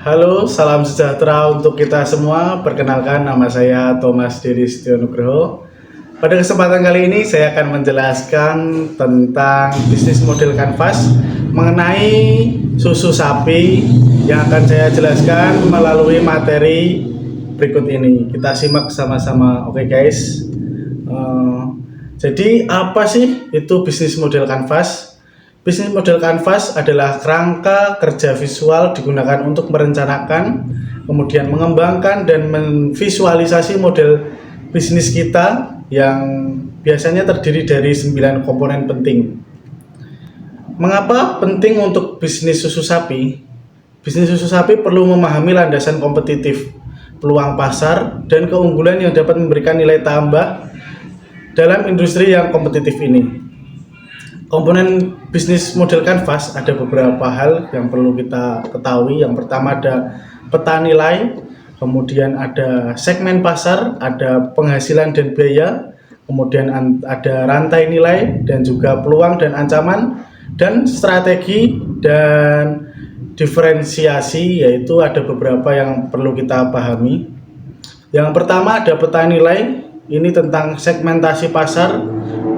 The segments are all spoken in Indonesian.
Halo, salam sejahtera untuk kita semua. Perkenalkan, nama saya Thomas Dedy Setionugroho. Pada kesempatan kali ini saya akan menjelaskan tentang bisnis model kanvas mengenai susu sapi yang akan saya jelaskan melalui materi berikut ini. Kita simak sama-sama. Oke guys. Jadi apa sih itu bisnis model kanvas? Bisnis model kanvas adalah kerangka kerja visual digunakan untuk merencanakan, kemudian mengembangkan dan memvisualisasi model bisnis kita yang biasanya terdiri dari 9 komponen penting. Mengapa penting untuk bisnis susu sapi? Bisnis susu sapi perlu memahami landasan kompetitif, peluang pasar, dan keunggulan yang dapat memberikan nilai tambah dalam industri yang kompetitif ini. Komponen bisnis model kanvas ada beberapa hal yang perlu kita ketahui. Yang pertama ada peta nilai, kemudian ada segmen pasar, ada penghasilan dan biaya, kemudian ada rantai nilai dan juga peluang dan ancaman, dan strategi dan diferensiasi, yaitu ada beberapa yang perlu kita pahami. Yang pertama ada peta nilai. Ini tentang segmentasi pasar,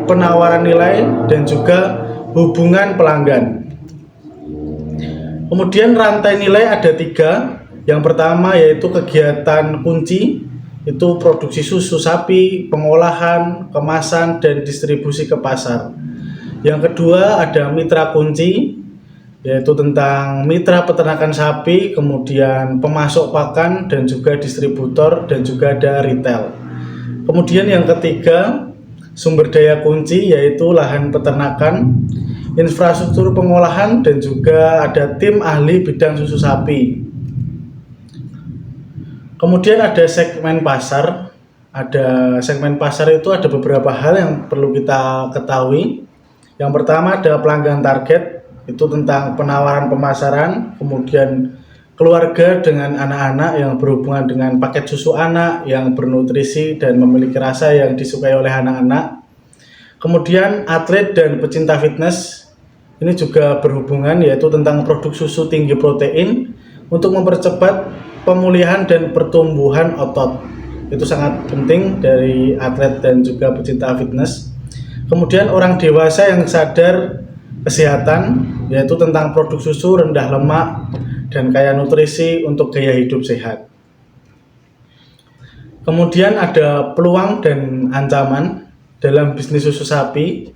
penawaran nilai, dan juga hubungan pelanggan. Kemudian rantai nilai ada 3. Yang pertama yaitu kegiatan kunci, itu produksi susu sapi, pengolahan, kemasan, dan distribusi ke pasar. Yang kedua ada mitra kunci, yaitu tentang mitra peternakan sapi, kemudian pemasok pakan, dan juga distributor, dan juga ada retail. Kemudian yang ketiga, sumber daya kunci, yaitu lahan peternakan, infrastruktur pengolahan, dan juga ada tim ahli bidang susu sapi. Kemudian ada segmen pasar. Ada segmen pasar itu ada beberapa hal yang perlu kita ketahui. Yang pertama ada pelanggan target, itu tentang penawaran pemasaran, kemudian keluarga dengan anak-anak yang berhubungan dengan paket susu anak yang bernutrisi dan memiliki rasa yang disukai oleh anak-anak. Kemudian atlet dan pecinta fitness, ini juga berhubungan, yaitu tentang produk susu tinggi protein untuk mempercepat pemulihan dan pertumbuhan otot. Itu sangat penting dari atlet dan juga pecinta fitness. Kemudian orang dewasa yang sadar kesehatan, yaitu tentang produk susu rendah lemak dan kaya nutrisi untuk gaya hidup sehat. Kemudian ada peluang dan ancaman dalam bisnis susu sapi.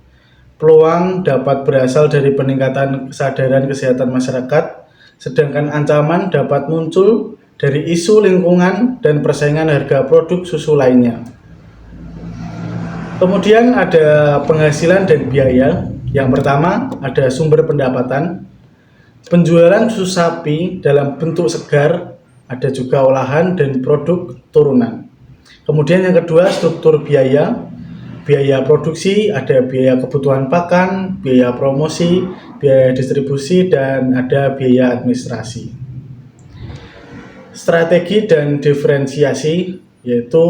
Peluang dapat berasal dari peningkatan kesadaran kesehatan masyarakat, sedangkan ancaman dapat muncul dari isu lingkungan dan persaingan harga produk susu lainnya. Kemudian ada penghasilan dan biaya. Yang pertama ada sumber pendapatan. Penjualan susu sapi dalam bentuk segar, ada juga olahan dan produk turunan. Kemudian yang kedua struktur biaya. Biaya produksi, ada biaya kebutuhan pakan, biaya promosi, biaya distribusi, dan ada biaya administrasi. Strategi dan diferensiasi, yaitu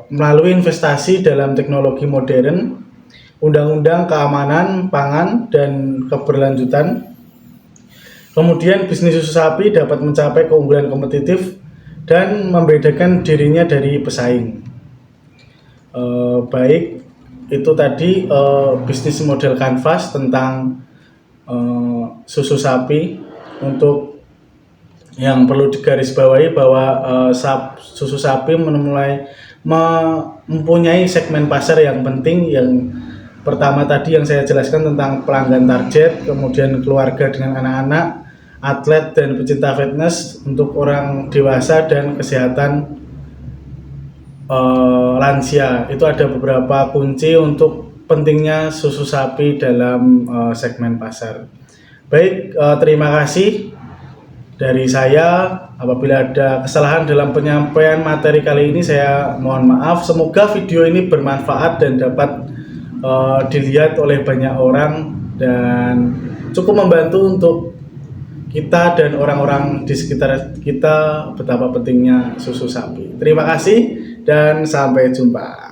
melalui investasi dalam teknologi modern, undang-undang keamanan pangan dan keberlanjutan. Kemudian bisnis susu sapi dapat mencapai keunggulan kompetitif dan membedakan dirinya dari pesaing. Baik, itu tadi bisnis model kanvas tentang susu sapi. Untuk yang perlu digarisbawahi bahwa susu sapi mempunyai segmen pasar yang penting. Yang pertama tadi yang saya jelaskan tentang pelanggan target, kemudian keluarga dengan anak-anak, atlet dan pecinta fitness, untuk orang dewasa, dan kesehatan lansia. Itu ada beberapa kunci untuk pentingnya susu sapi dalam segmen pasar. Baik, terima kasih dari saya. Apabila ada kesalahan dalam penyampaian materi kali ini, saya mohon maaf. Semoga video ini bermanfaat dan dapat dilihat oleh banyak orang dan cukup membantu untuk kita dan orang-orang di sekitar kita betapa pentingnya susu sapi. Terima kasih dan sampai jumpa.